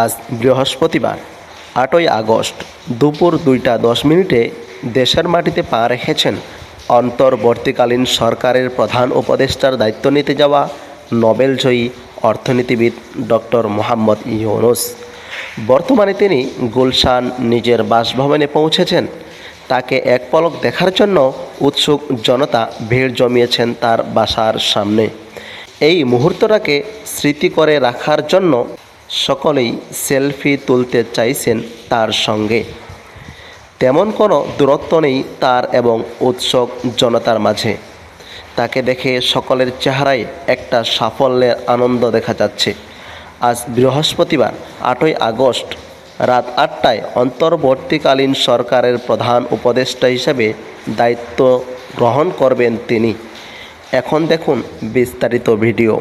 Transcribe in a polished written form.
আজ বৃহস্পতিবার ৮ই আগস্ট দুপুর ২টা ১০ মিনিটে দেশের মাটিতে পা রেখেছেন অন্তর্বর্তীকালীন সরকারের প্রধান উপদেষ্টার দায়িত্ব নিতে যাওয়া নোবেলজয়ী অর্থনীতিবিদ ডক্টর মোহাম্মদ ইউনূস। বর্তমানে তিনি গুলশান নিজের বাসভবনে পৌঁছেছেন। তাকে এক পলক দেখার জন্য উৎসুক জনতা ভিড় জমিয়েছেন তার বাসার সামনে। এই মুহূর্তটাকে স্মৃতি করে রাখার জন্য সকলেই সেলফি তুলতে চাইছেন তার সঙ্গে। তেমন কোনো দূরত্ব নেই তার এবং উৎসুক জনতার মাঝে। তাকে দেখে সকলের চেহারায় একটা সাফল্যের আনন্দ দেখা যাচ্ছে। আজ বৃহস্পতিবার ৮ই আগস্ট রাত ৮টায় অন্তর্বর্তীকালীন সরকারের প্রধান উপদেষ্টা হিসেবে দায়িত্ব গ্রহণ করবেন তিনি। এখন দেখুন বিস্তারিত ভিডিও।